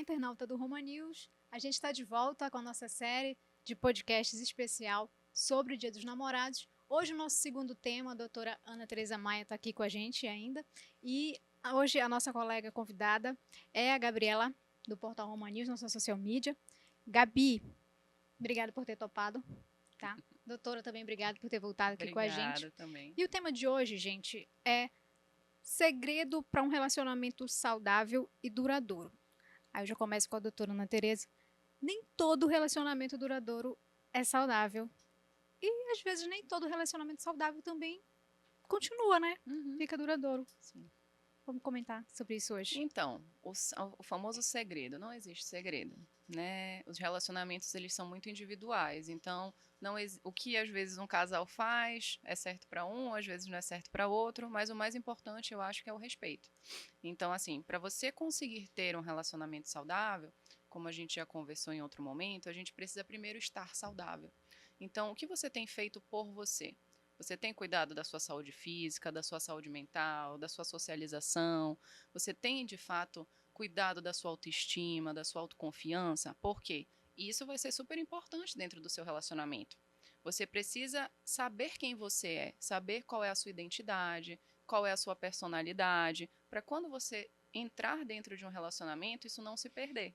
internauta do Roma News. A gente está de volta com a nossa série de podcasts especial sobre o Dia dos Namorados. Hoje o nosso segundo tema, a doutora Ana Tereza Maia está aqui com a gente ainda. E hoje a nossa colega convidada é a Gabriela, do portal Roma News, nossa social media. Gabi, obrigada por ter topado, tá? Doutora, também obrigada por ter voltado aqui com a gente. Obrigada também. E o tema de hoje, gente, é segredo para um relacionamento saudável e duradouro. Aí eu já começo com a doutora Ana Tereza. Nem todo relacionamento duradouro é saudável. E às vezes nem todo relacionamento saudável também continua, né? Fica duradouro. Sim. Vamos comentar sobre isso hoje. Então, o famoso segredo, não existe segredo, né? Os relacionamentos, eles são muito individuais, então o que às vezes um casal faz é certo para um, às vezes não é certo para outro, mas o mais importante eu acho que é o respeito. Então, assim, para você conseguir ter um relacionamento saudável, como a gente já conversou em outro momento, a gente precisa primeiro estar saudável. Então, o que você tem feito por você? Você tem cuidado da sua saúde física, da sua saúde mental, da sua socialização? Você tem, de fato, cuidado da sua autoestima, da sua autoconfiança? Por quê? Isso vai ser super importante dentro do seu relacionamento. Você precisa saber quem você é, saber qual é a sua identidade, qual é a sua personalidade, para quando você entrar dentro de um relacionamento, isso não se perder.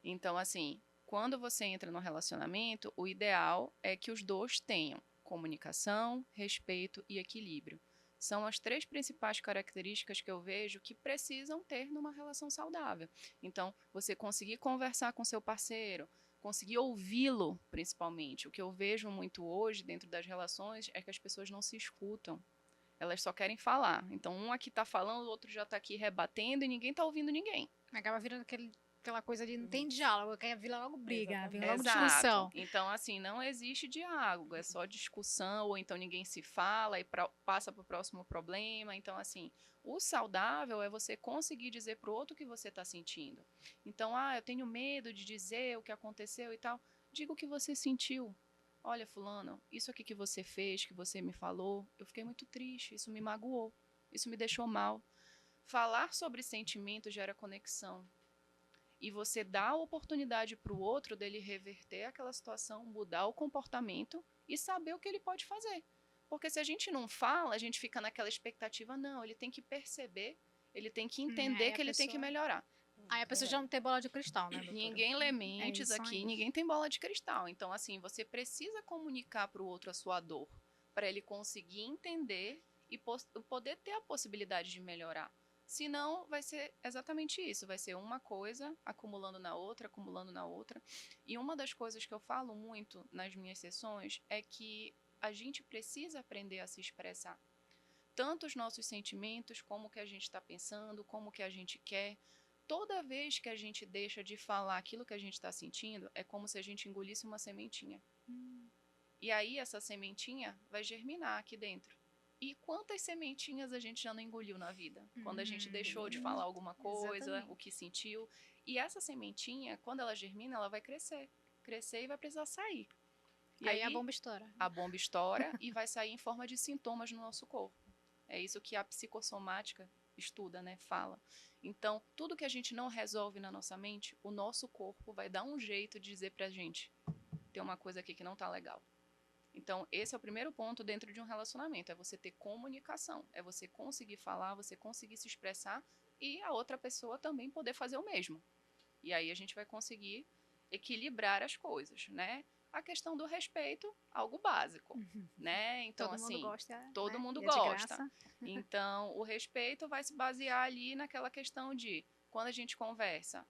Então, assim, quando você entra no relacionamento, o ideal é que os dois tenham comunicação, respeito e equilíbrio. São as 3 principais características que eu vejo que precisam ter numa relação saudável. Então, você conseguir conversar com seu parceiro, conseguir ouvi-lo, principalmente. O que eu vejo muito hoje dentro das relações é que as pessoas não se escutam. Elas só querem falar. Então, um aqui está falando, o outro já está aqui rebatendo e ninguém está ouvindo ninguém. Acaba virando aquela coisa de não tem diálogo, quer vir logo briga, vem logo Exato. discussão. Então, assim, não existe diálogo, é só discussão, ou então ninguém se fala e passa para o próximo problema. Então, assim, o saudável é você conseguir dizer para o outro o que você está sentindo. Então, eu tenho medo de dizer o que aconteceu e tal. Diga o que você sentiu. Olha, fulano, isso aqui que você fez, que você me falou, eu fiquei muito triste, isso me magoou, isso me deixou mal. Falar sobre sentimento gera conexão. E você dá a oportunidade para o outro dele reverter aquela situação, mudar o comportamento e saber o que ele pode fazer. Porque se a gente não fala, a gente fica naquela expectativa, não, ele tem que perceber, ele tem que entender que ele tem que melhorar. Aí a pessoa já não tem bola de cristal, né, doutora? Ninguém lê mentes aqui, aí. ninguém tem bola de cristal. Então, assim, você precisa comunicar para o outro a sua dor, para ele conseguir entender e poder ter a possibilidade de melhorar. Senão, vai ser exatamente isso. Vai ser uma coisa acumulando na outra, acumulando na outra. E uma das coisas que eu falo muito nas minhas sessões é que a gente precisa aprender a se expressar. Tanto os nossos sentimentos, como o que a gente está pensando, como o que a gente quer. Toda vez que a gente deixa de falar aquilo que a gente está sentindo, é como se a gente engolisse uma sementinha. E aí essa sementinha vai germinar aqui dentro. E quantas sementinhas a gente já não engoliu na vida? Quando a gente deixou de falar alguma coisa, exatamente, o que sentiu. E essa sementinha, quando ela germina, ela vai crescer. Crescer e vai precisar sair. E aí a bomba estoura. A bomba estoura e vai sair em forma de sintomas no nosso corpo. É isso que a psicossomática estuda, né? Fala. Então, tudo que a gente não resolve na nossa mente, o nosso corpo vai dar um jeito de dizer pra gente: tem uma coisa aqui que não tá legal. Então, esse é o primeiro ponto dentro de um relacionamento, é você ter comunicação, é você conseguir falar, você conseguir se expressar e a outra pessoa também poder fazer o mesmo. E aí a gente vai conseguir equilibrar as coisas, né? A questão do respeito, algo básico, né? Então, todo mundo gosta, todo né? mundo E é de gosta. graça. Então, o respeito vai se basear ali naquela questão de quando a gente conversa,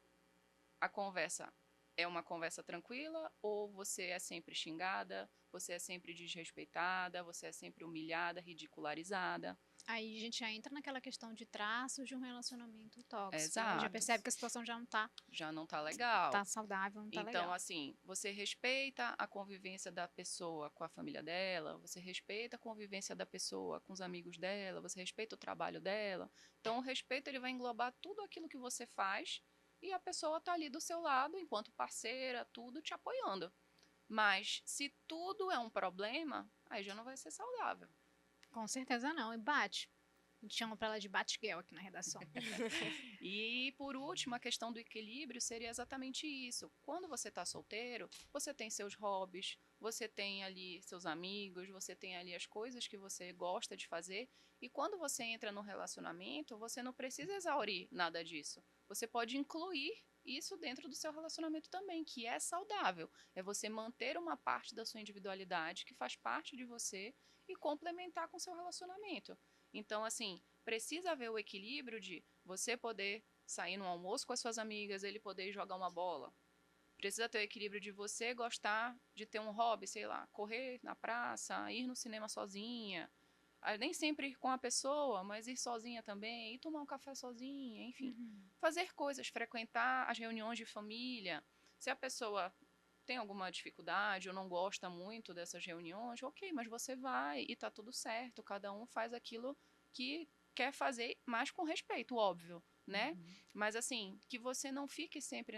a conversa é uma conversa tranquila ou você é sempre xingada, você é sempre desrespeitada, você é sempre humilhada, ridicularizada. Aí a gente já entra naquela questão de traços de um relacionamento tóxico. Exato. Né? Já percebe que a situação já não tá legal. Tá saudável, não tá legal. Então, assim, você respeita a convivência da pessoa com a família dela, você respeita a convivência da pessoa com os amigos dela, você respeita o trabalho dela. Então, o respeito ele vai englobar tudo aquilo que você faz e a pessoa tá ali do seu lado, enquanto parceira, tudo te apoiando. Mas se tudo é um problema, aí já não vai ser saudável. Com certeza não. E bate. A gente chama pra ela de Batgirl aqui na redação. E, por último, a questão do equilíbrio seria exatamente isso. Quando você está solteiro, você tem seus hobbies, você tem ali seus amigos, você tem ali as coisas que você gosta de fazer. E quando você entra no relacionamento, você não precisa exaurir nada disso. Você pode incluir isso dentro do seu relacionamento também, que é saudável. É você manter uma parte da sua individualidade que faz parte de você e complementar com o seu relacionamento. Então, assim, precisa haver o equilíbrio de você poder sair no almoço com as suas amigas, ele poder jogar uma bola. Precisa ter o equilíbrio de você gostar de ter um hobby, sei lá, correr na praça, ir no cinema sozinha. Nem sempre ir com a pessoa, mas ir sozinha também, ir tomar um café sozinha, enfim. Fazer coisas, frequentar as reuniões de família. Se a pessoa tem alguma dificuldade ou não gosta muito dessas reuniões, ok, mas você vai e tá tudo certo. Cada um faz aquilo que quer fazer, mas com respeito, óbvio, né? Mas assim, que você não fique sempre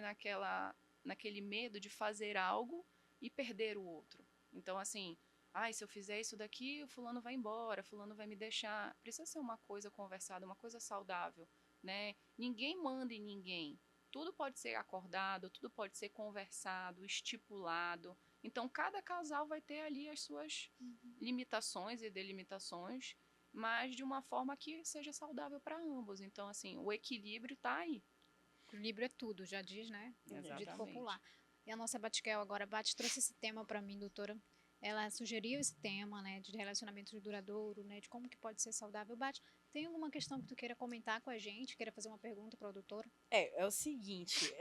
naquele medo de fazer algo e perder o outro. Então, assim, ai, se eu fizer isso daqui, o fulano vai embora, fulano vai me deixar. Precisa ser uma coisa conversada, uma coisa saudável, né? Ninguém manda em ninguém. Tudo pode ser acordado, tudo pode ser conversado, estipulado. Então, cada casal vai ter ali as suas limitações e delimitações, mas de uma forma que seja saudável para ambos. Então, assim, o equilíbrio está aí. Equilíbrio é tudo, já diz, né? Exatamente. Dito popular. E a nossa Batgirl agora, Bat, trouxe esse tema para mim, doutora. Ela sugeriu esse tema, né, de relacionamento duradouro, né, de como que pode ser saudável. Bat, tem alguma questão que tu queira comentar com a gente? Queira fazer uma pergunta para a doutora? É o seguinte,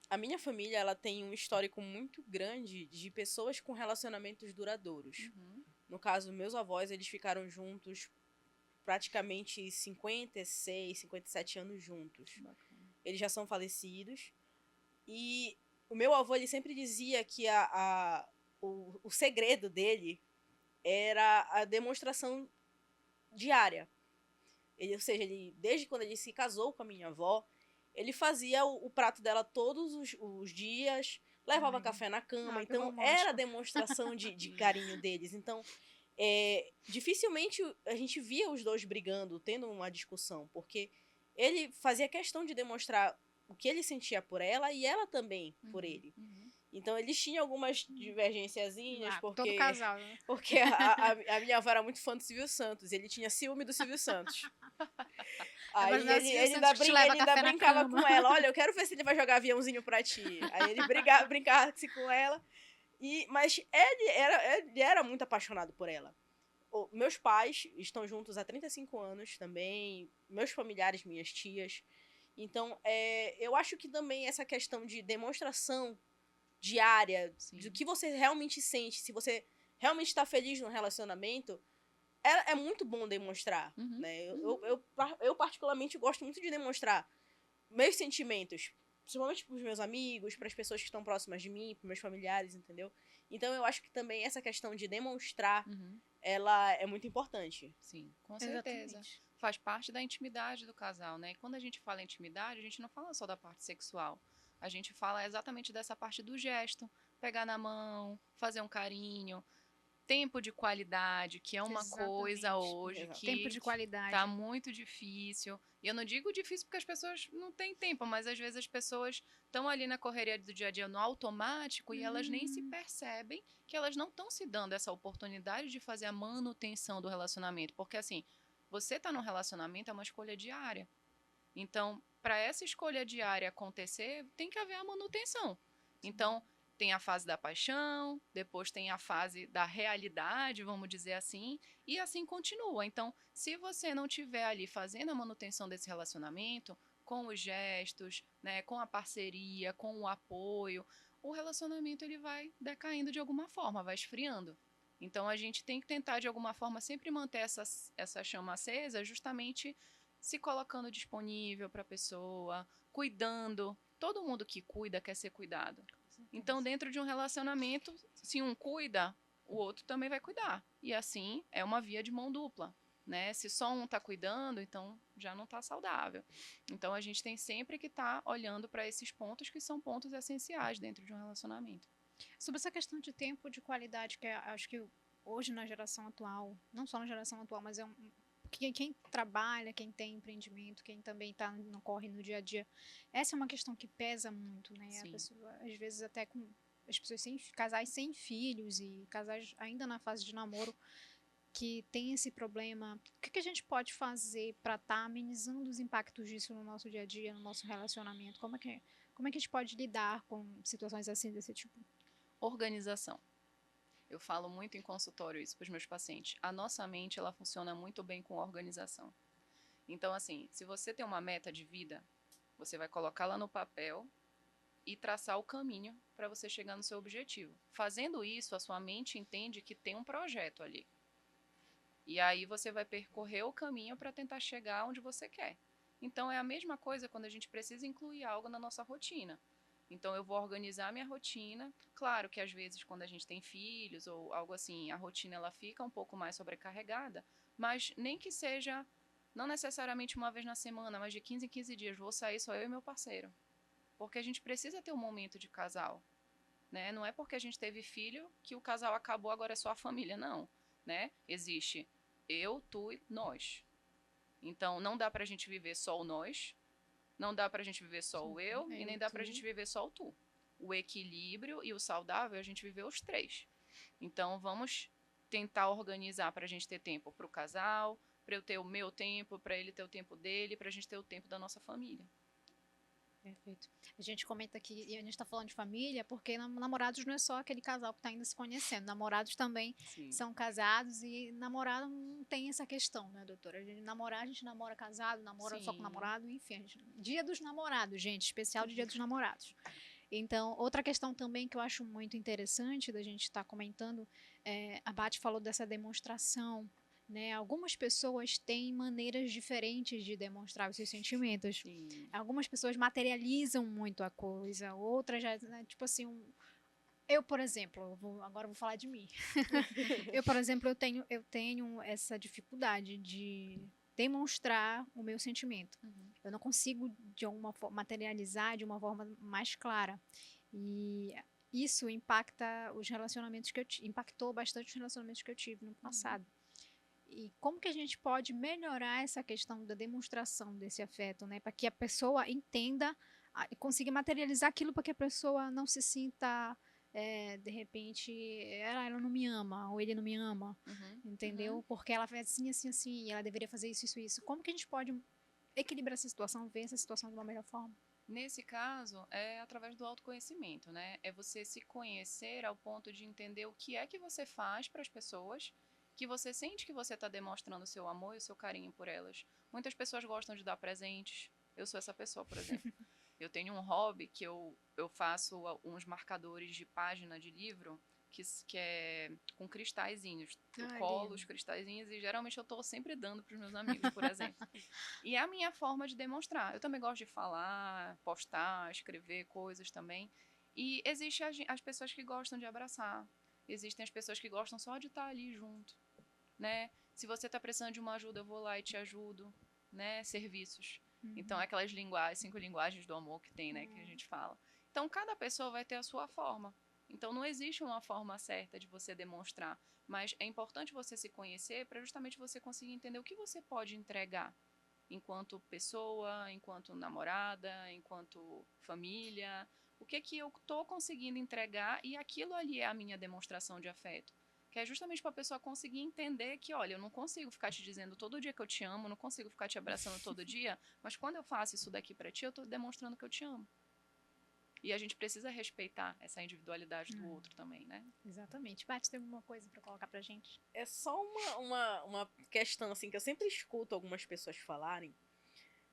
a minha família, ela tem um histórico muito grande de pessoas com relacionamentos duradouros. No caso, meus avós, eles ficaram juntos praticamente 56, 57 anos juntos. Bacana. Eles já são falecidos. E o meu avô, ele sempre dizia que o segredo dele era a demonstração diária. Ou seja, desde quando ele se casou com a minha avó, ele fazia o prato dela todos os dias, levava café na cama. Então, era demonstração de carinho deles. Então, dificilmente a gente via os dois brigando, tendo uma discussão, porque ele fazia questão de demonstrar o que ele sentia por ela e ela também por ele. Então, eles tinham algumas divergênciazinhas, porque... Todo casal, né? Porque a minha avó era muito fã do Silvio Santos. Ele tinha ciúme do Silvio Santos. Aí ele ainda brincava com ela. Olha, eu quero ver se ele vai jogar aviãozinho pra ti. Aí ele brincava com ela. Mas ele era muito apaixonado por ela. Meus pais estão juntos há 35 anos também. Meus familiares, minhas tias. Então, eu acho que também essa questão de demonstração diária, do que você realmente sente, se você realmente está feliz no relacionamento, é muito bom demonstrar, né? Eu particularmente gosto muito de demonstrar meus sentimentos, principalmente para os meus amigos, para as pessoas que estão próximas de mim, para meus familiares, entendeu? Então eu acho que também essa questão de demonstrar, ela é muito importante. Sim, com certeza. Exatamente. Faz parte da intimidade do casal, né? E quando a gente fala intimidade, a gente não fala só da parte sexual. A gente fala exatamente dessa parte do gesto, pegar na mão, fazer um carinho, tempo de qualidade, que é uma coisa hoje que tempo de qualidade tá muito difícil. E eu não digo difícil porque as pessoas não têm tempo, mas às vezes as pessoas estão ali na correria do dia a dia no automático e elas nem se percebem que elas não estão se dando essa oportunidade de fazer a manutenção do relacionamento. Porque assim, você tá num relacionamento é uma escolha diária. Então, para essa escolha diária acontecer, tem que haver a manutenção. Então, tem a fase da paixão, depois tem a fase da realidade, vamos dizer assim, e assim continua. Então, se você não estiver ali fazendo a manutenção desse relacionamento, com os gestos, né, com a parceria, com o apoio, o relacionamento ele vai decaindo de alguma forma, vai esfriando. Então, a gente tem que tentar, de alguma forma, sempre manter essa chama acesa, justamente se colocando disponível para a pessoa, cuidando. Todo mundo que cuida quer ser cuidado. Então, dentro de um relacionamento, se um cuida, o outro também vai cuidar. E assim, é uma via de mão dupla, né? Se só um está cuidando, então já não está saudável. Então, a gente tem sempre que estar olhando para esses pontos que são pontos essenciais dentro de um relacionamento. Sobre essa questão de tempo de qualidade, que acho que hoje na geração atual, não só na geração atual, mas quem trabalha, quem tem empreendimento, quem também corre no dia a dia, essa é uma questão que pesa muito, né? A pessoa, às vezes até com as pessoas casais sem filhos e casais ainda na fase de namoro que tem esse problema, o que a gente pode fazer para estar amenizando os impactos disso no nosso dia a dia, no nosso relacionamento? Como é que a gente pode lidar com situações assim desse tipo? Organização. Eu falo muito em consultório isso para os meus pacientes. A nossa mente, ela funciona muito bem com organização. Então, assim, se você tem uma meta de vida, você vai colocá-la no papel e traçar o caminho para você chegar no seu objetivo. Fazendo isso, a sua mente entende que tem um projeto ali. E aí você vai percorrer o caminho para tentar chegar onde você quer. Então, é a mesma coisa quando a gente precisa incluir algo na nossa rotina. Então, eu vou organizar minha rotina. Claro que, às vezes, quando a gente tem filhos ou algo assim, a rotina ela fica um pouco mais sobrecarregada, mas nem que seja, não necessariamente uma vez na semana, mas de 15 em 15 dias, vou sair só eu e meu parceiro. Porque a gente precisa ter um momento de casal, né? Não é porque a gente teve filho que o casal acabou, agora é só a família, não, né? Existe eu, tu e nós. Então, não dá pra gente viver só o nós, não dá pra gente viver só o eu e nem dá pra gente viver só o tu. O equilíbrio e o saudável, a gente viver os três. Então, vamos tentar organizar pra gente ter tempo pro casal, pra eu ter o meu tempo, pra ele ter o tempo dele, pra gente ter o tempo da nossa família. Perfeito. A gente comenta aqui, e a gente está falando de família, porque namorados não é só aquele casal que está ainda se conhecendo. Namorados também são casados e namorado não tem essa questão, né, doutora? A gente namora casado, namora só com namorado, enfim. Dia dos namorados, gente, especial de Dia dos Namorados. Então, outra questão também que eu acho muito interessante da gente estar comentando, a Bate falou dessa demonstração, né? Algumas pessoas têm maneiras diferentes de demonstrar os seus sentimentos. Sim. Algumas pessoas materializam muito a coisa, outras já, né, tipo assim, eu, por exemplo, agora eu vou falar de mim. Eu, por exemplo, eu tenho essa dificuldade de demonstrar o meu sentimento. Eu não consigo, de alguma forma, materializar de uma forma mais clara. E isso impactou bastante os relacionamentos que eu tive no passado. E como que a gente pode melhorar essa questão da demonstração desse afeto, né? Para que a pessoa entenda e consiga materializar aquilo para que a pessoa não se sinta, de repente, ela não me ama, ou ele não me ama, entendeu? Porque ela faz assim, assim, assim, e ela deveria fazer isso, isso, isso. Como que a gente pode equilibrar essa situação, ver essa situação de uma melhor forma? Nesse caso, é através do autoconhecimento, né? É você se conhecer ao ponto de entender o que é que você faz para as pessoas, que você sente que você está demonstrando o seu amor e o seu carinho por elas. Muitas pessoas gostam de dar presentes. Eu sou essa pessoa, por exemplo. Eu tenho um hobby que eu faço uns marcadores de página de livro que é com cristalzinhos. Eu colo os cristalzinhos e geralmente eu estou sempre dando para os meus amigos, por exemplo. E é a minha forma de demonstrar. Eu também gosto de falar, postar, escrever coisas também. E existem as pessoas que gostam de abraçar. Existem as pessoas que gostam só de estar ali junto, né? Se você está precisando de uma ajuda, eu vou lá e te ajudo, né? Serviços. Então, aquelas 5 linguagens do amor que tem, né? Que a gente fala. Então, cada pessoa vai ter a sua forma. Então, não existe uma forma certa de você demonstrar. Mas é importante você se conhecer para justamente você conseguir entender o que você pode entregar enquanto pessoa, enquanto namorada, enquanto família. O que eu estou conseguindo entregar e aquilo ali é a minha demonstração de afeto. Que é justamente para a pessoa conseguir entender que, olha, eu não consigo ficar te dizendo todo dia que eu te amo, não consigo ficar te abraçando todo dia, mas quando eu faço isso daqui para ti, eu estou demonstrando que eu te amo. E a gente precisa respeitar essa individualidade do outro também, né? Exatamente. Bate, tem alguma coisa para colocar pra gente? É só uma questão, assim, que eu sempre escuto algumas pessoas falarem.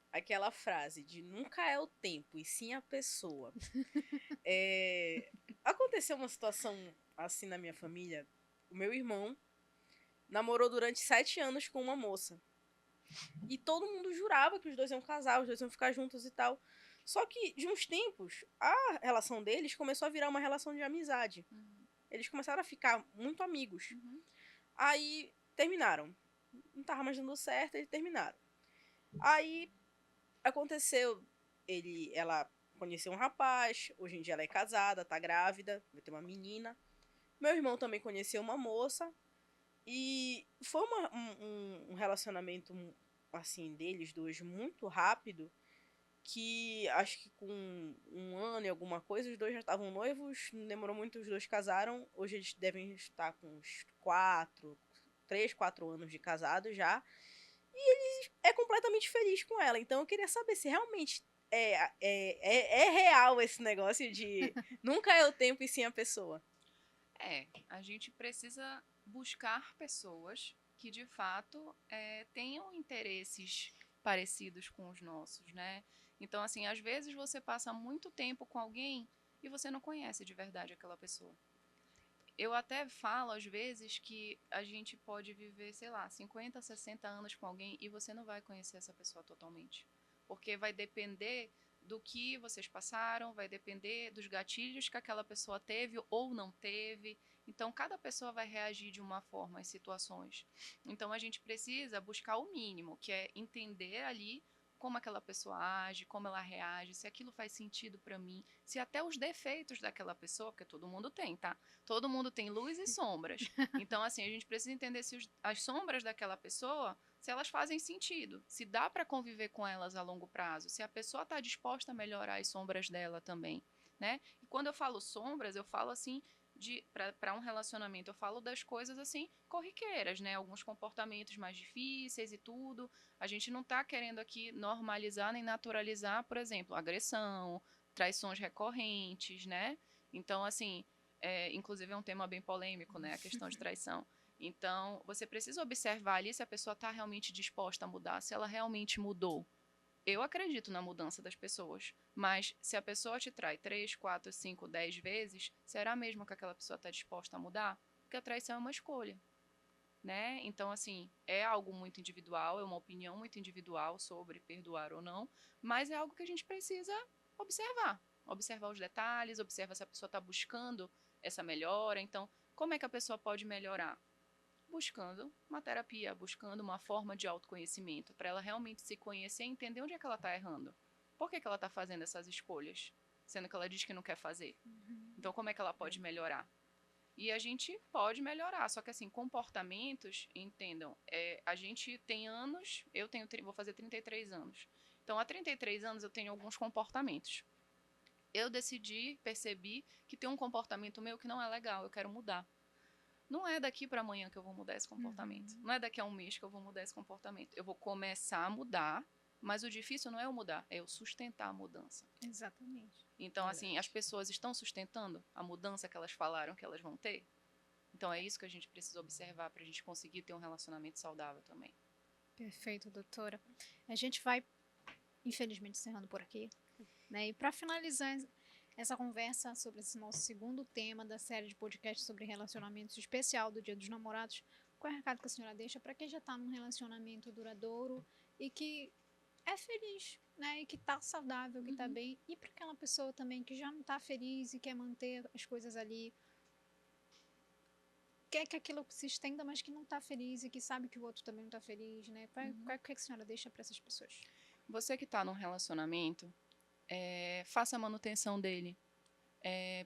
Aquela frase de nunca é o tempo, e sim a pessoa. Aconteceu uma situação assim na minha família. O meu irmão namorou durante 7 anos com uma moça. E todo mundo jurava que os dois iam casar, os dois iam ficar juntos e tal. Só que, de uns tempos, a relação deles começou a virar uma relação de amizade. Eles começaram a ficar muito amigos. Aí, terminaram. Não tava mais dando certo, eles terminaram. Aí, aconteceu, ela conheceu um rapaz, hoje em dia ela é casada, tá grávida, vai ter uma menina. Meu irmão também conheceu uma moça, E foi um relacionamento, assim, deles dois muito rápido, que acho que com 1 ano e alguma coisa, os dois já estavam noivos, não demorou muito, os dois casaram. Hoje eles devem estar com uns 3, 4 anos de casado já. E ele é completamente feliz com ela. Então eu queria saber se realmente é real esse negócio de nunca é o tempo e sim a pessoa. A gente precisa buscar pessoas que de fato tenham interesses parecidos com os nossos, né? Então, assim, às vezes você passa muito tempo com alguém e você não conhece de verdade aquela pessoa. Eu até falo, às vezes, que a gente pode viver, sei lá, 50, 60 anos com alguém e você não vai conhecer essa pessoa totalmente. Porque vai depender do que vocês passaram, vai depender dos gatilhos que aquela pessoa teve ou não teve. Então, cada pessoa vai reagir de uma forma às situações. Então, a gente precisa buscar o mínimo, que é entender ali como aquela pessoa age, como ela reage, se aquilo faz sentido para mim, se até os defeitos daquela pessoa, porque todo mundo tem, tá? Todo mundo tem luz e sombras. Então, assim, a gente precisa entender se as sombras daquela pessoa, se elas fazem sentido, se dá para conviver com elas a longo prazo, se a pessoa está disposta a melhorar as sombras dela também, né? E quando eu falo sombras, eu falo assim para um relacionamento, eu falo das coisas assim corriqueiras, né? Alguns comportamentos mais difíceis e tudo. A gente não está querendo aqui normalizar nem naturalizar, por exemplo, agressão, traições recorrentes, né? Então, assim, inclusive é um tema bem polêmico, né? A questão de traição. Então, você precisa observar ali se a pessoa está realmente disposta a mudar, se ela realmente mudou. Eu acredito na mudança das pessoas, mas se a pessoa te trai 3, 4, 5, 10 vezes, será mesmo que aquela pessoa está disposta a mudar? Porque a traição é uma escolha, né? Então, assim, é algo muito individual, é uma opinião muito individual sobre perdoar ou não, mas é algo que a gente precisa observar. Observar os detalhes, observar se a pessoa está buscando essa melhora. Então, como é que a pessoa pode melhorar? Buscando uma terapia, buscando uma forma de autoconhecimento, para ela realmente se conhecer e entender onde é que ela está errando. Por que ela está fazendo essas escolhas, sendo que ela diz que não quer fazer? Então, como é que ela pode melhorar? E a gente pode melhorar, só que assim, comportamentos, entendam, a gente tem anos, vou fazer 33 anos. Então, há 33 anos eu tenho alguns comportamentos. Eu percebi que tem um comportamento meu que não é legal, eu quero mudar. Não é daqui para amanhã que eu vou mudar esse comportamento. Não é daqui a um mês que eu vou mudar esse comportamento. Eu vou começar a mudar, mas o difícil não é eu mudar, é eu sustentar a mudança. Exatamente. Então, assim, as pessoas estão sustentando a mudança que elas falaram que elas vão ter? Então, é isso que a gente precisa observar para a gente conseguir ter um relacionamento saudável também. Perfeito, doutora. A gente vai, infelizmente, encerrando por aqui, né? E para finalizar essa conversa sobre esse nosso segundo tema da série de podcasts sobre relacionamentos especial do Dia dos Namorados, qual é o recado que a senhora deixa para quem já está num relacionamento duradouro e que é feliz, né? E que tá saudável, que tá bem, e para aquela pessoa também que já não tá feliz e quer manter as coisas ali, quer que aquilo se estenda, mas que não tá feliz e que sabe que o outro também não tá feliz, né? Qual é que a senhora deixa para essas pessoas? Você que está num relacionamento, faça a manutenção dele.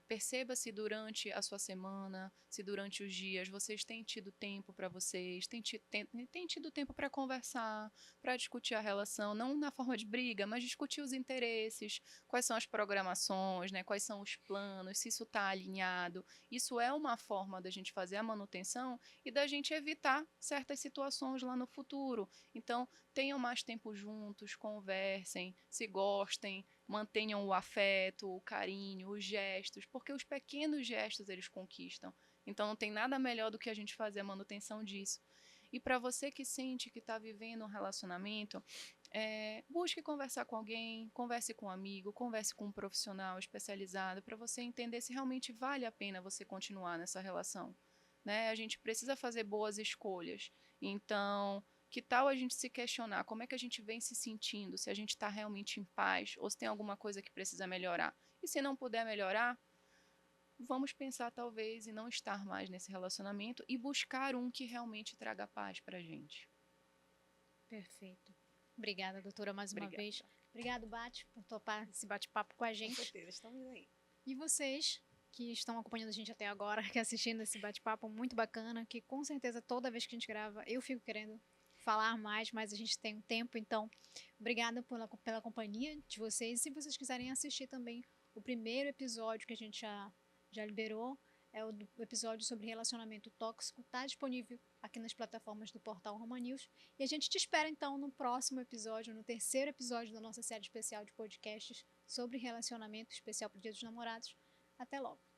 Perceba se durante a sua semana, se durante os dias vocês têm tido tempo para vocês, têm tido tempo para conversar, para discutir a relação, não na forma de briga, mas discutir os interesses, quais são as programações, né, quais são os planos, se isso está alinhado. Isso é uma forma da gente fazer a manutenção e da gente evitar certas situações lá no futuro. Então, tenham mais tempo juntos, conversem, se gostem, mantenham o afeto, o carinho, os gestos, porque os pequenos gestos eles conquistam. Então não tem nada melhor do que a gente fazer a manutenção disso. E para você que sente que está vivendo um relacionamento, busque conversar com alguém, converse com um amigo, converse com um profissional especializado para você entender se realmente vale a pena você continuar nessa relação. Né? A gente precisa fazer boas escolhas. Então, que tal a gente se questionar como é que a gente vem se sentindo, se a gente está realmente em paz ou se tem alguma coisa que precisa melhorar. E se não puder melhorar, vamos pensar talvez em não estar mais nesse relacionamento e buscar um que realmente traga paz para a gente. Perfeito. Obrigada, doutora, mais uma Obrigada. vez. Obrigado, Bate, por topar esse bate-papo com a gente. Com certeza, estamos aí. E vocês que estão acompanhando a gente até agora, que assistindo esse bate-papo muito bacana, que com certeza toda vez que a gente grava eu fico querendo falar mais, mas a gente tem um tempo, então obrigada pela companhia de vocês. Se vocês quiserem assistir também o primeiro episódio que a gente já liberou, é o episódio sobre relacionamento tóxico, está disponível aqui nas plataformas do portal Roma News. E a gente te espera então no próximo episódio, no terceiro episódio da nossa série especial de podcasts sobre relacionamento especial para o Dia dos Namorados. Até logo!